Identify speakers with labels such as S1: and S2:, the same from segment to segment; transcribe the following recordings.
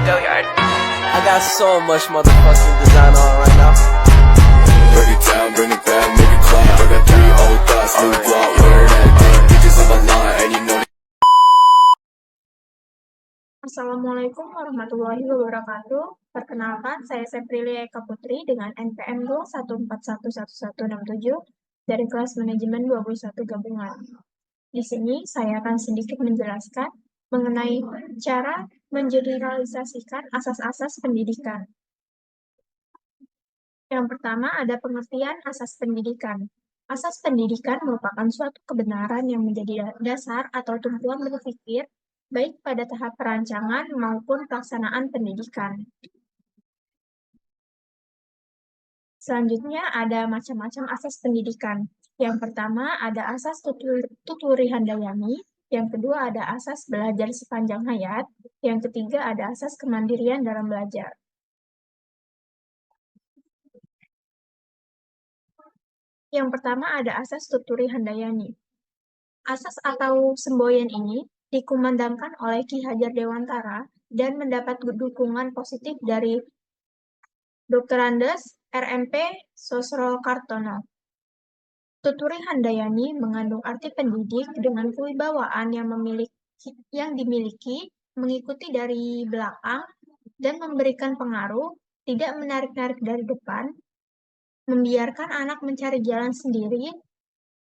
S1: I got so much motherfucking design on right now.
S2: Break it down, bring it back, make it clap. I got 3 old thoughts, new block, wear that dick. Bitches on my line, and you know.
S3: Assalamualaikum warahmatullahi wabarakatuh. Perkenalkan, saya Seprilia Eka Putri dengan NPM 2411167 dari kelas manajemen 21 gabungan. Di sini saya akan sedikit menjelaskan mengenai cara mengeneralisasikan asas-asas pendidikan. Yang pertama ada pengertian asas pendidikan. Asas pendidikan merupakan suatu kebenaran yang menjadi dasar atau tumpuan berpikir baik pada tahap perancangan maupun pelaksanaan pendidikan. Selanjutnya ada macam-macam asas pendidikan. Yang pertama ada asas Tuturi Handayani, yang kedua ada asas belajar sepanjang hayat, yang ketiga ada asas kemandirian dalam belajar. Yang pertama ada asas Tuturi Handayani. Asas atau semboyan ini dikumandangkan oleh Ki Hajar Dewantara dan mendapat dukungan positif dari Dr. Andes RMP Sosrokartono. Tuturi Handayani mengandung arti pendidik dengan kewibawaan yang dimiliki, mengikuti dari belakang, dan memberikan pengaruh, tidak menarik-narik dari depan, membiarkan anak mencari jalan sendiri,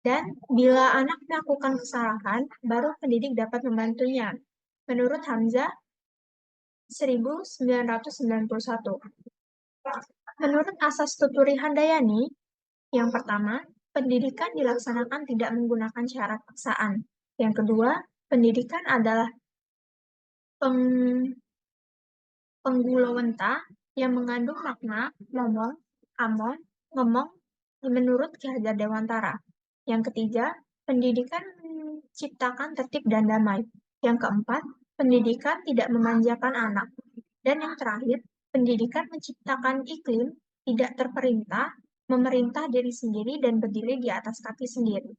S3: dan bila anak melakukan kesalahan, baru pendidik dapat membantunya. Menurut Hamzah, 1991. Menurut asas Tuturi Handayani, yang pertama, pendidikan dilaksanakan tidak menggunakan syarat paksaan. Yang kedua, pendidikan adalah penggulawenta yang mengandung makna, ngomong, amon, ngomong, menurut Ki Hajar Dewantara. Yang ketiga, pendidikan menciptakan tertib dan damai. Yang keempat, pendidikan tidak memanjakan anak. Dan yang terakhir, pendidikan menciptakan iklim tidak terperintah, memerintah diri sendiri dan berdiri di atas kaki sendiri.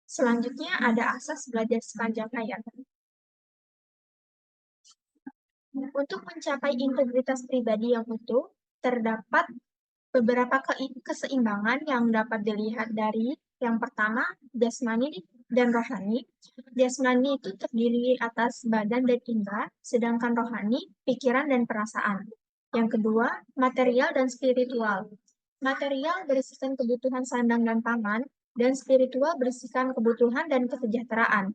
S3: Selanjutnya ada asas belajar sepanjang hayat. Untuk mencapai integritas pribadi yang utuh, terdapat beberapa keseimbangan yang dapat dilihat dari yang pertama, jasmani dan rohani. Jasmani itu terdiri atas badan dan indera, sedangkan rohani, pikiran dan perasaan. Yang kedua, material dan spiritual. Material berisikan kebutuhan sandang dan pangan, dan spiritual berisikan kebutuhan dan kesejahteraan.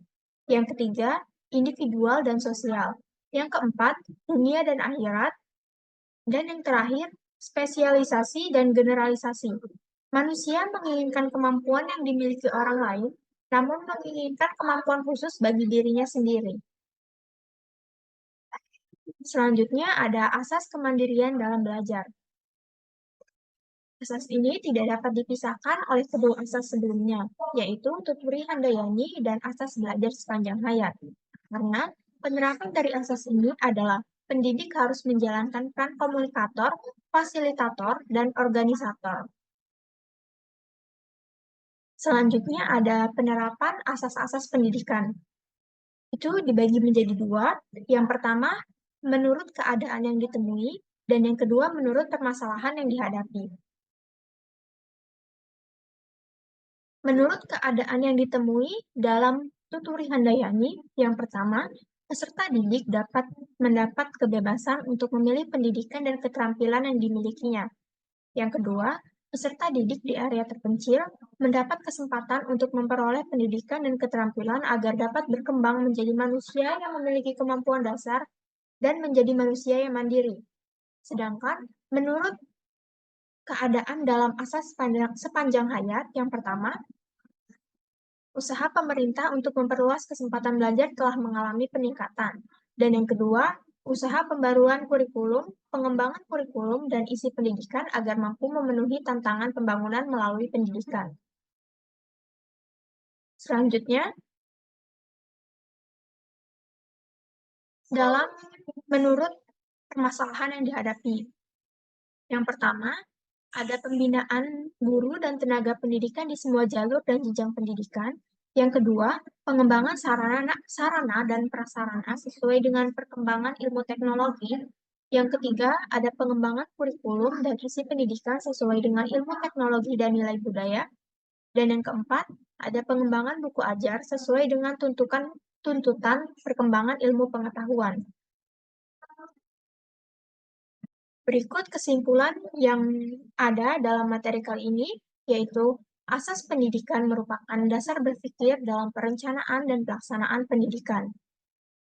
S3: Yang ketiga, individual dan sosial. Yang keempat, dunia dan akhirat. Dan yang terakhir, spesialisasi dan generalisasi. Manusia menginginkan kemampuan yang dimiliki orang lain, namun menginginkan kemampuan khusus bagi dirinya sendiri. Selanjutnya ada asas kemandirian dalam belajar. Asas ini tidak dapat dipisahkan oleh kedua asas sebelumnya, yaitu Tuturi Handayani dan asas belajar sepanjang hayat. Karena penerapan dari asas ini adalah pendidik harus menjalankan peran komunikator, fasilitator, dan organisator. Selanjutnya ada penerapan asas-asas pendidikan. Itu dibagi menjadi dua. Yang pertama, menurut keadaan yang ditemui, dan yang kedua menurut permasalahan yang dihadapi. Menurut keadaan yang ditemui dalam Tuturi Handayani, yang pertama, peserta didik dapat mendapat kebebasan untuk memilih pendidikan dan keterampilan yang dimilikinya. Yang kedua, peserta didik di area terpencil mendapat kesempatan untuk memperoleh pendidikan dan keterampilan agar dapat berkembang menjadi manusia yang memiliki kemampuan dasar dan menjadi manusia yang mandiri. Sedangkan menurut keadaan dalam asas sepanjang hayat, yang pertama, usaha pemerintah untuk memperluas kesempatan belajar telah mengalami peningkatan. Dan yang kedua, usaha pembaruan kurikulum, pengembangan kurikulum, dan isi pendidikan agar mampu memenuhi tantangan pembangunan melalui pendidikan. Selanjutnya, menurut permasalahan yang dihadapi. Yang pertama, ada pembinaan guru dan tenaga pendidikan di semua jalur dan jenjang pendidikan, Yang kedua, pengembangan sarana dan prasarana sesuai dengan perkembangan ilmu teknologi. Yang ketiga, ada pengembangan kurikulum dan isi pendidikan sesuai dengan ilmu teknologi dan nilai budaya. Dan yang keempat, ada pengembangan buku ajar sesuai dengan tuntutan perkembangan ilmu pengetahuan. Berikut kesimpulan yang ada dalam materi kali ini, yaitu asas pendidikan merupakan dasar berpikir dalam perencanaan dan pelaksanaan pendidikan.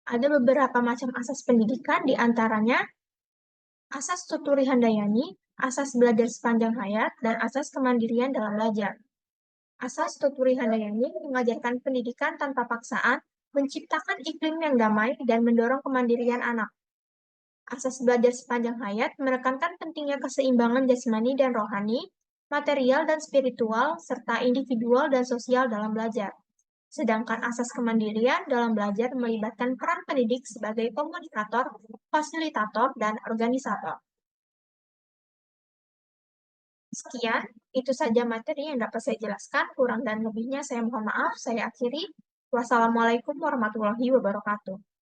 S3: Ada beberapa macam asas pendidikan, di antaranya asas Tuturi Handayani, asas belajar sepanjang hayat, dan asas kemandirian dalam belajar. Asas Tuturi Handayani mengajarkan pendidikan tanpa paksaan, menciptakan iklim yang damai, dan mendorong kemandirian anak. Asas belajar sepanjang hayat menekankan pentingnya keseimbangan jasmani dan rohani, material dan spiritual, serta individual dan sosial dalam belajar. Sedangkan asas kemandirian dalam belajar melibatkan peran pendidik sebagai komunikator, fasilitator, dan organisator. Sekian, itu saja materi yang dapat saya jelaskan. Kurang dan lebihnya saya mohon maaf. Saya akhiri. Wassalamualaikum warahmatullahi wabarakatuh.